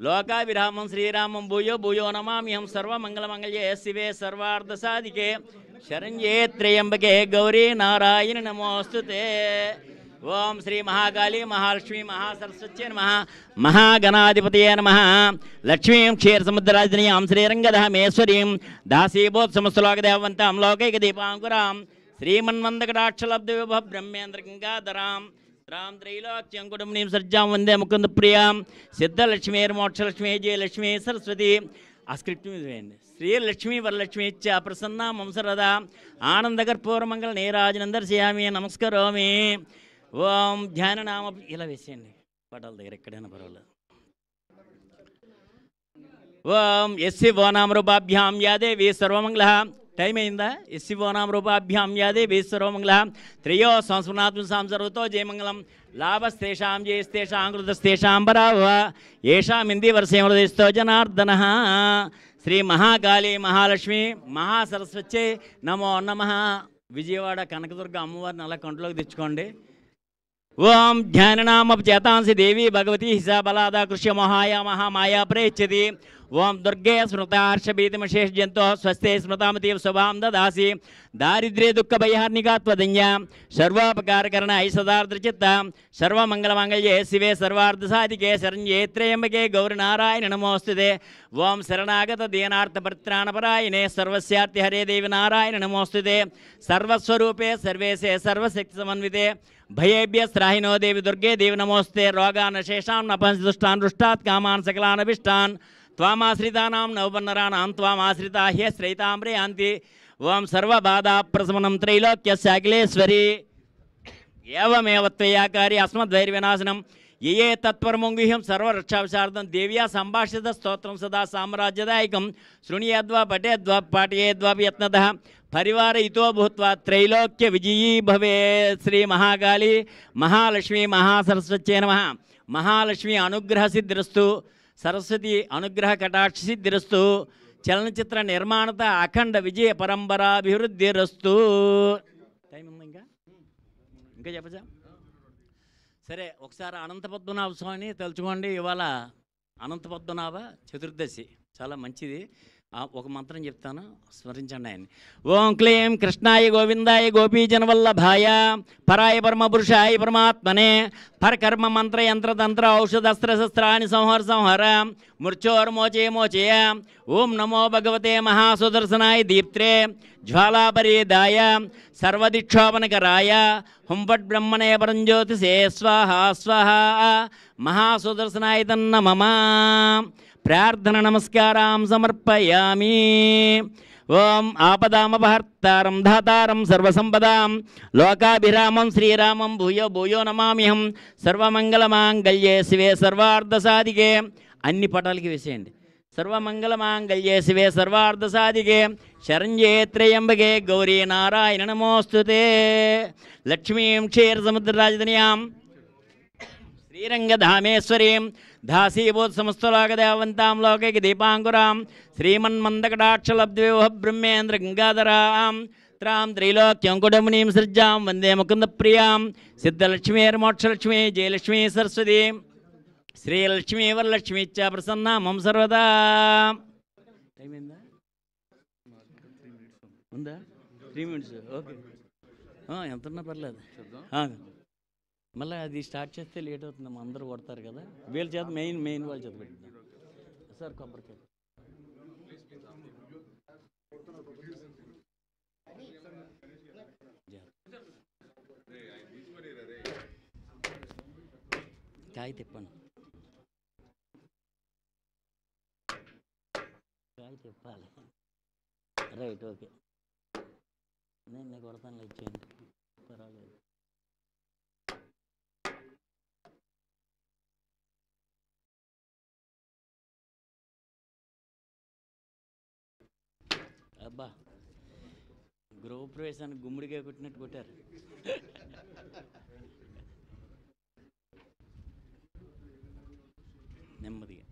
लोकाभिरामं श्रीरामं भूयो भूयो नमाम्यहं सर्वमङ्गलमङ्गल्ये शिवे सर्वार्धसाधिके शरण्ये त्र्यम्बके गौरी नारायण नमोऽस्तुते। ओम श्री महाकाली महालक्ष्मी महासरस्वत्यै नमः। महागणाधिपतये नमः। लक्ष्मीं क्षीरसमुद्रराजनीं श्रीरङ्गधामेश्वरीं दासीभूतसमस्तलोकदेववन्तां लोकैकदीपाङ्कुरां श्रीमन्मन्दकटाक्षलब्धविभव ब्रह्मेन्द्रगङ्गाधरां राम त्रैलोक्यं कुटुम्बनीं सज्जां वन्दे मुकुन्दप्रियां सिद्धलक्ष्मीर्मोक्षलक्ष्मी जयलक्ष्मी सरस्वती आ स्क्रिप्ट మీద వేయండి। శ్రీలక్ష్మీ వరలక్ష్మీ ఇచ్చ ప్రసన్నా మమ సర్వదా ఆనందకర్పూరమంగళ నీరాజనందర్శయామి నమస్కరోమి। ఓం ధ్యాననామ ఇలా వేసేయండి పటాల దగ్గర ఎక్కడైనా పర్వాలేదు। ఓం ఎస్సి వోనామ రూపాభ్యాం యాదేవి సర్వమంగళ టైం అయిందా? ఎస్సి వోనామ రూపాభ్యాం యాదేవి సర్వమంగళ త్రయో సంస్మృనాత్మ సర్వతో జయమంగళం లాభస్తేషాం జయస్తేషాం కృతస్తేషాం పరావ ఏషాం హిందీ వర్షే హృదయస్థో జనార్దన। శ్రీ మహాకాళీ మహాలక్ష్మి మహాసరస్వత్యై నమో నమః। విజయవాడ కనకదుర్గ అమ్మవారిని అలా కంట్లోకి తెచ్చుకోండి। ఓం ధ్యాననామచేతాంసి దేవి భగవతి హిసాబలాదా కృష్య మహాయా మహామాయా ప్రేచ్యతి। ఓం దుర్గే స్మృత హర్షభీతిమశేష జంతో స్వస్తే స్మృతామతీవ శుభాం దదాసి। దారిద్ర్య దుఃఖ భయహార్నికా త్వదన్య సర్వోపకారకరణ ఐసదార్ద్రచిత్త సర్వమంగళమాంగళ్యే శివే సర్వార్ధసాధికే శరణ్యే త్రయంబకే గౌరి నారాయణ నమోస్తుతే। ఓం శరణాగత దీనార్థపరిత్రాణపరాయణే సర్వస్యార్తి హరే దేవి నారాయణ నమోస్తుతే। సర్వస్వరూపే సర్వేశే సర్వశక్తి సమన్వితే భయేభ్య త్రాహినో దేవి దుర్గే దేవి నమోస్తే। రోగాన్ శేషాం నపంసి దుష్టాన్ రుష్టాత్ కామాన్ సకలానభిష్టాన్ త్వామాశ్రితానాం నవపన్నరాణాం త్వామాశ్రితా హ్యశ్రయితాం ప్రయాంతి। ఓం సర్వబాధాప్రశమనం త్రైలోక్యశాకిలేశ్వరి ఏవమేవ త్వయాకారి అస్మద్వైర్వినాశనం ఏ తత్పరముంగుహ్యం సర్వరక్షావిశారదం దేవ్యా సంభాషిత స్తోత్రం సదా సామ్రాజ్యదాయకం శృణుయాద్వా పఠేద్వా పాఠయేద్వాపి యత్నతః పరివారయితో భూత్వా త్రైలోక్య విజయీ భవే। శ్రీ మహాకాళీ మహాలక్ష్మి మహాసరస్వత్యై నమః। మహాలక్ష్మి అనుగ్రహ సిద్ధిరస్తు సరస్వతి అనుగ్రహ కటాక్ష సిద్ధిరస్తు చలనచిత్ర నిర్మాణత అఖండ విజయ పరంపరాభివృద్ధిరస్తు। టైం ఉంది ఇంకా చెప్పచ్చా? సరే ఒకసారి అనంత పద్మనాభ స్వామిని తలుచుకోండి। ఇవాళ అనంత పద్మనాభ చతుర్దశి చాలా మంచిది। ఒక మంత్రం చెప్తాను స్మరించండి ఆయన్ని। ఓం క్లీం కృష్ణాయ గోవిందాయ గోపీజనవల్లభాయ పరాయ పరమపురుషాయ పరమాత్మనే పరకర్మ మంత్ర యంత్రతంత్ర ఔషధస్త్రశస్త్రాన్ని సంహర మృత్యోర్మోచే మోచయ। ఓం నమో భగవతే మహాసుదర్శనాయ దీప్త్రే జ్వాలాపరిదాయ సర్వదిక్షోపనకరాయ హుంఫట్ బ్రహ్మణే పరంజ్యోతిషే స్వాహా స్వాహా మహాసుదర్శనాయ తన్నమమ। ప్రార్థన నమస్కారం సమర్పయామి। ఓం ఆపదామపహర్తారం ధాతారం సర్వసంపదాం లోకాభిరామం శ్రీరామం భూయో భూయో నమామ్యహం సర్వమంగళమాంగళ్యే శివే సర్వార్ధసాధికే। అన్ని పటాలకి వేసేయండి। సర్వమంగళమాంగళ్యే శివే సర్వార్ధసాధికే శరణ్యే త్రయంబకే గౌరీ నారాయణ నమోస్తుతే। లక్ష్మీం క్షీరసముద్రరాజధాన్యాం శ్రీరంగధామేశ్వరీం దాసీభూత సమస్తలోకదేవవంతాం లోకైక దీపాంకురాం శ్రీమన్మందకటాక్షలబ్ధవిభవ బ్రహ్మేంద్ర గంగాధరాం త్రాం త్రైలోక్యం కుటుంబనీం సృజ్జాం వందే ముకుందప్రియాం సిద్ధలక్ష్మీర్మోక్షలక్ష్మీ జయలక్ష్మీ సరస్వతి శ్రీలక్ష్మీ వరలక్ష్మీ చ ప్రసన్నా మమ సర్వదా। టైమైందా? ఉందా? 3 minutes ఓకే ఎంతన్నా పర్లేదు। మళ్ళీ అది స్టార్ట్ చేస్తే లేట్ అవుతుంది, అందరూ కొడతారు కదా। వీళ్ళ చేత మెయిన్ వాళ్ళ చేత పెట్టింది సార్। కొబ్బరికాయ కాయ తిప్పండి, కాయ తిప్పాలి। రైట్ ఓకే, నేను కొడతాను, లైక్ చేయండి పర్వాలేదు। అబ్బా గృహప్రవేశానికి గుమ్మడికాయ కొట్టినట్టు కొట్టారు। నెమ్మదిగా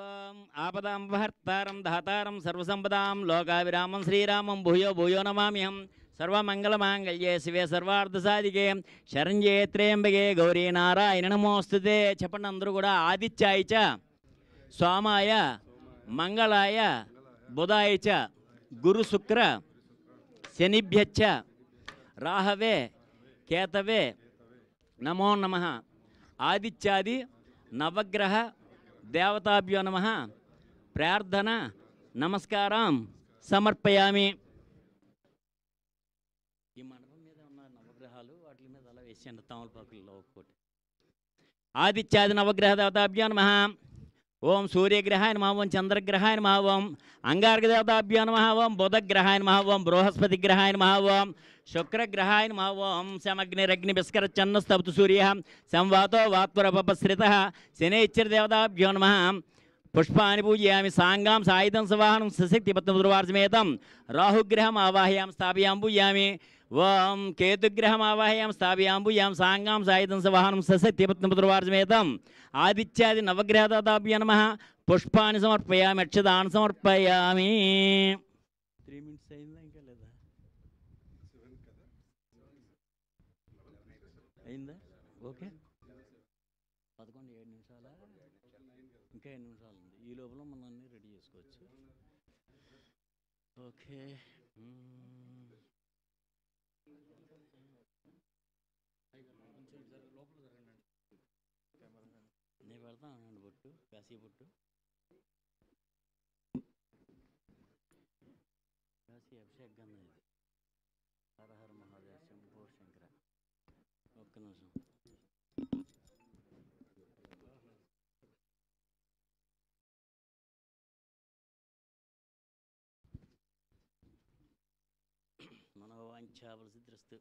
ఓం ఆపదాంపహర్తారం దాతారం సర్వసంపదాం లోకాభిరామం శ్రీరామం భూయో భూయో నమామ్యహం సర్వమంగళమాంగళ్యే శివే సర్వార్థసాధికే శరణ్యే త్రయంబకే గౌరీ నారాయణ నమోస్తుతే. చెప్పండి అందరూ కూడా. ఆదిత్యాయ చ సోమాయ మంగళాయ బుధాయ చ గురు శుక్ర శనిభ్యచ్చ రాహవే కేతవే నమో నమః. ఆదిత్యాది నవగ్రహ దేవతాభ్యో నమః. ప్రార్థన నమస్కారం సమర్పయామి. ఈ మండపం మీద ఉన్న నవగ్రహాలు వాటి మీద అలా వేసేయండి తమలపాకుల్లో ఒక్కోటి. ఆదిత్యాది నవగ్రహ దేవతాభ్యో నమః. ఓం సూర్యగ్రహాయ నమః. ఓం చంద్రగ్రహాయ నమః. ఓం అంగారక దేవతాభ్యో నమః. ఓం బుధగ్రహాయ నమః. ఓం బృహస్పతి గ్రహాయ నమః. ఓం శుక్రగ్రహాయ నమః. ఓం శమగ్నిరగ్నిభిస్కరచ్చన్నస్తవతు సూర్య సంవాతో వాత్వరపపశ్రితః శనైశ్చరదేవతాభ్యో నమః. పుష్పాన్ని పూజయామి. సాంగాం సాయుధం సవాహనం సశక్తిపత్నముద్రవార్జమేతం రాహుగ్రహం ఆవాహయాం స్థాపయాం పూజయామి. ఓం కేతుగ్రహం ఆవాహయాం స్థాపయాం పూజయాం. సాంగాం సాయుధం సవాహనం సశక్తిపత్నముద్రవార్జమేతం ఆదిత్యాది నవగ్రహదాభ్యో నమః. పుష్పాన్ని సమర్పయామి. అక్షదాన్ని సమర్పయామి. 3 minutes అయిందా ఇంకా లేదా? అయిందా? ఓకే. 11 7 నిమిషాలా? ఇంకా 7 నిమిషాలు ఉంది. ఈ లోపల మనం అన్నీ రెడీ చేసుకోవచ్చు. ఓకే. నేను పెడతాను బొట్టు, కాశీ బొట్టు, కాశీ అభిషేక్ గంధం. ఇది హరహర మహాదేవ శంభో శంకర. ఒక్క నిమిషం. మనోవాంఛాఫలసిద్ధిరస్తు.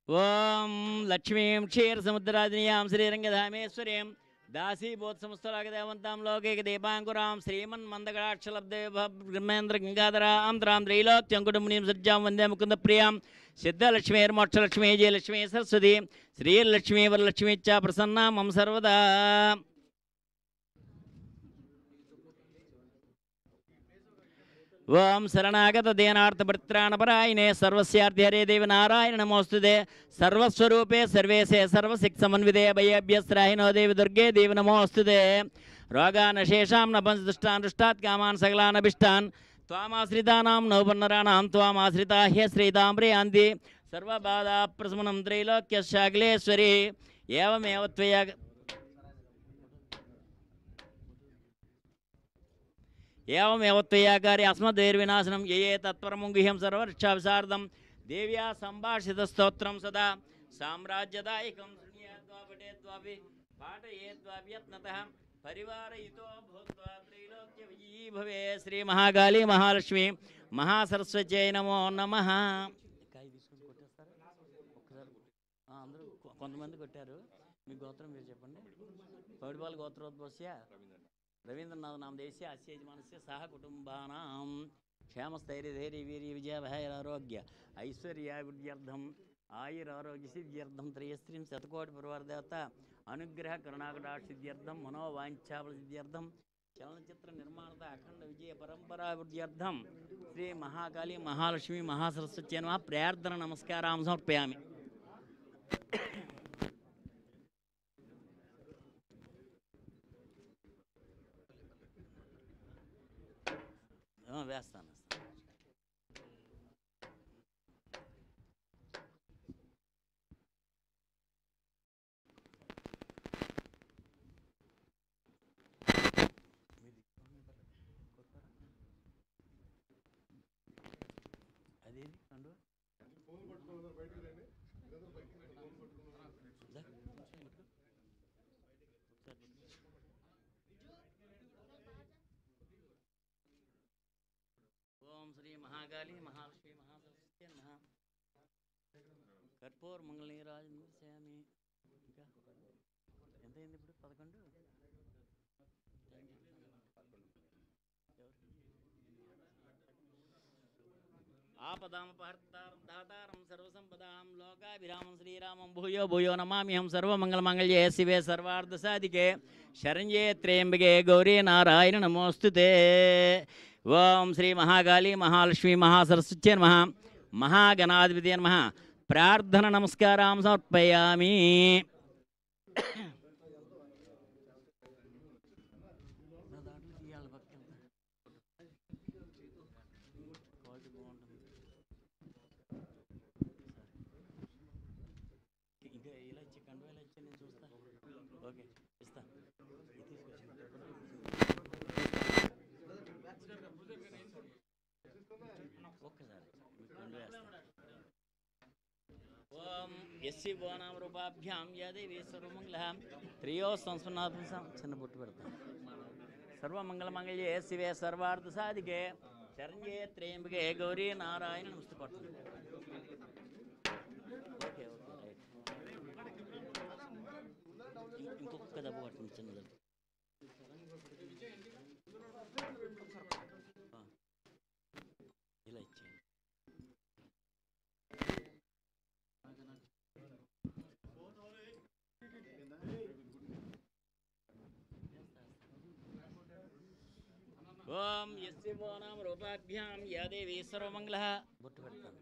ఓం లక్ష్మీం క్షీరసముద్రాదినియాం శ్రీరంగధామేశ్వరీం దాసీభూతసమస్తలాగదేవంతాం లోకైక దీపాంకురాం శ్రీమన్మందగడాక్షలబ్దేవేంద్ర గంగాధరాం త్రాం త్రైలోక్యంకుటుంబినీం సజ్జాం వందే ముకుంద ప్రియాం సిద్ధలక్ష్మీర్మోక్షలక్ష్మీ జయలక్ష్మీ సరస్వతి శ్రీలక్ష్మీ వరలక్ష్మీ చ ప్రసన్నా మమ సర్వదా. ఓం శరణాగత దేనార్థపరిత్రాణపరాయణే సర్వస్యార్థి హరే దేవి నారాయణ నమోస్తుతే. సర్వస్వరూపే సర్వేశే సర్వశక్తి సమన్వితే భయభ్యస్రాహినో దేవి దుర్గే దేవి నమోస్తుతే. రోగానశేషాం న పంచదుష్టాన్ దృష్టాత్ కామాన్ సకలానభిష్టాన్ త్వామాశ్రితానాం నౌపన్నరాణాం త్వామాశ్రితా హ్యశ్రీతాం ప్రియాంతి సర్వబాధా ప్రశమనం త్రైలోక్యశాఖలేశ్వరి. ఏవమేవ త్వయా ఏవమేవ త్వయాకారి అస్మద్వైర్వినాశనం ఏ తత్పరమం గుహ్యం సర్వరక్షావిశారదం దేవ్యా సంభాషిత స్తోత్రం సదా సామ్రాజ్యదాయకం శృణ్యాద్వా పఠేద్వాపి పాఠయేద్వాప్యత్నతః పరివారయితో భూత్వా త్రైలోక్య విజయీ భవే. శ్రీ మహాకాళీ మహాలక్ష్మి మహాసరస్వత్యై నమో నమః. కాయ తీసుకొని కొట్టేస్తారా ఒక్కసారి? అందరూ కొంతమంది కొట్టారు. మీ గోత్రం మీరు చెప్పండి. పౌడిపాల గోత్రోద్భవస్య రవీంద్రనాథ్ నామదేశ్య అస్య యజమానస్య సహ కుటుంబానాం క్షేమస్థైర్యధైర్య వీర్య విజయాభయారోగ్య ఐశ్వర్యాభివృద్ధ్యర్థం ఆయురారోగ్య సిద్ధ్యర్థం త్రయస్త్రీం శతకోటి పరివారదేవత అనుగ్రహ కరుణాకటాక్షిద్ధ్యర్థం మనోవాంఛాఫలసిద్ధ్యర్థం చలనచిత్ర నిర్మాణత అఖండ విజయ పరంపరాభివృద్ధ్యర్థం శ్రీ మహాకాళీ మహాలక్ష్మి మహాసరస్వత్యై నమః. ప్రార్థన నమస్కారం సమర్పయామి. వేస్తాను. అదేది పండు ఓం శ్రీ మహాకాళీ మహాలక్ష్మి మహాసరస్వత్యై నమః. కర్పూర మంగళనీరాజం చేయామి. ఇంకా ఎంతైంది ఇప్పుడు? 11. ఆపదామపహర్తారం దాతారం సర్వసంపదాం లోకాభిరామం శ్రీరామం భూయో భూయో నమామ్యహం సర్వమంగళమంగళ్యే శివే సర్వార్థసాధికే శరణ్యే త్ర్యంబకే గౌరీ నారాయణ నమోస్తుతే. ఓం శ్రీ మహాకాళీ మహాలక్ష్మీ మహాసరస్వత్యై నమః. మహాగణాధిపతయే నమః. ప్రార్థన నమస్కారం సమర్పయామి. ఎస్సి బోనాం రూపాభ్యాం యాదేవి సర్వమంగళం త్రియో సంస్మరణాత్మ చిన్న బొట్టు పెడతాం. సర్వమంగళమంగళ్యే శివే సర్వార్థ సాధికే శరణ్యే త్రయంబకే గౌరీ నారాయణ నమస్తే పడుతుంది. Okay okay right. ఇంకొక దెబ్బ పడుతుంది చిన్న దెబ్బ. ఇలా ఇచ్చేయండి. ఓం యస్య బోనాం రూపాభ్యాం యాదేవి సర్వమంగళః బొట్టు పెడతాను.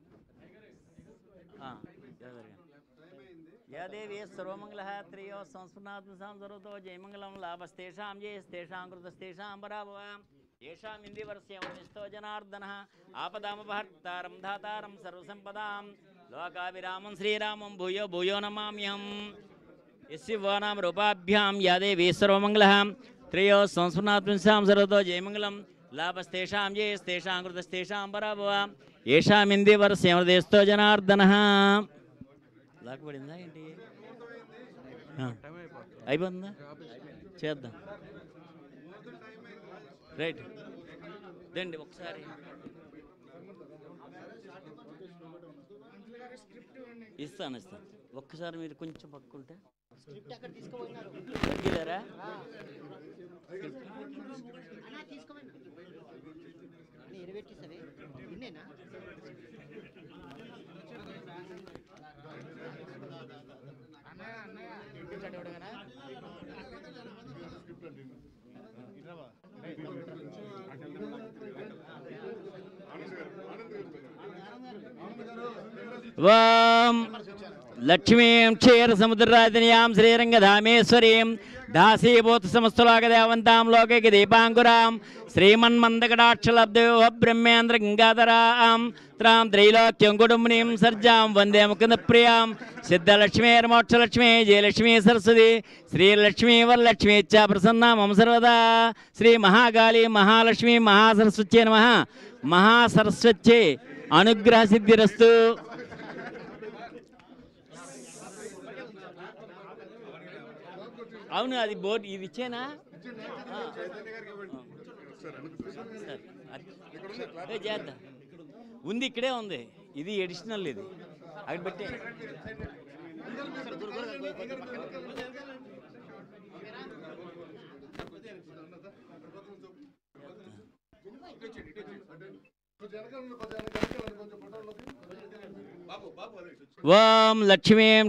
యాదేవి సర్వమంగళః త్రియో సంస్మరణాత్మసాం సర్వతో జయమంగళం లాభస్తేషాం జయస్తేషాం కృతస్తేషాం పరాభవ येषाम् इन्दिवर्ष्यवनिष्ठो जनार्दनः आपदामपहर्तारं धातारं सर्वसम्पदां लोकाभिरामं श्रीरामं भूयो भूयो नमाम्यहम्. यस्य वानां रूपाभ्यां या देवी सर्वमङ्गलः त्रयो संस्मरणात्मसां सर्वतो जयमङ्गलं लाभस्तेषां जयस्तेषां कृतस्तेषां पराभव येषाम् इन्दिवर्ष्यवनिष्ठो जनार्दनः. లాగబడిందా ఏంటి? అయిపోతుందా? చేద్దాం. రైట్ దండి ఒకసారి ఇస్తాను ఒక్కసారి మీరు కొంచెం పక్కుంటే తగ్గిలేరా? ఓం లక్ష్మీం క్షీరసముద్రరాజనీయాం శ్రీరంగధామేశ్వరీం దాసీభూత సమస్తలోకదేవంతాం లోకైక దీపాంకురాం శ్రీమన్మందకటాక్షలబ్దేవ బ్రహ్మేంద్ర గంగాధరాం త్రాం త్రైలోక్యం కుటుంబినీం సర్జాం వందే ముకుంద ప్రియాం సిద్ధలక్ష్మీర్మోక్షలక్ష్మీ జయలక్ష్మీ సరస్వతి శ్రీలక్ష్మీ వరలక్ష్మీ చ ప్రసన్నా మమ సర్వదా. శ్రీ మహాకాళీ మహాలక్ష్మీ మహాసరస్వత్యై నమః. మహాసరస్వత్యై అనుగ్రహ సిద్ధిరస్తు. అవును అది బోర్డు ఇది ఇచ్చేనా? చేద్దాం ఉంది ఇక్కడే ఉంది. ఇది ఎడిషనల్ ఇది అక్కడ పెట్టే. ఓం లక్ష్మీం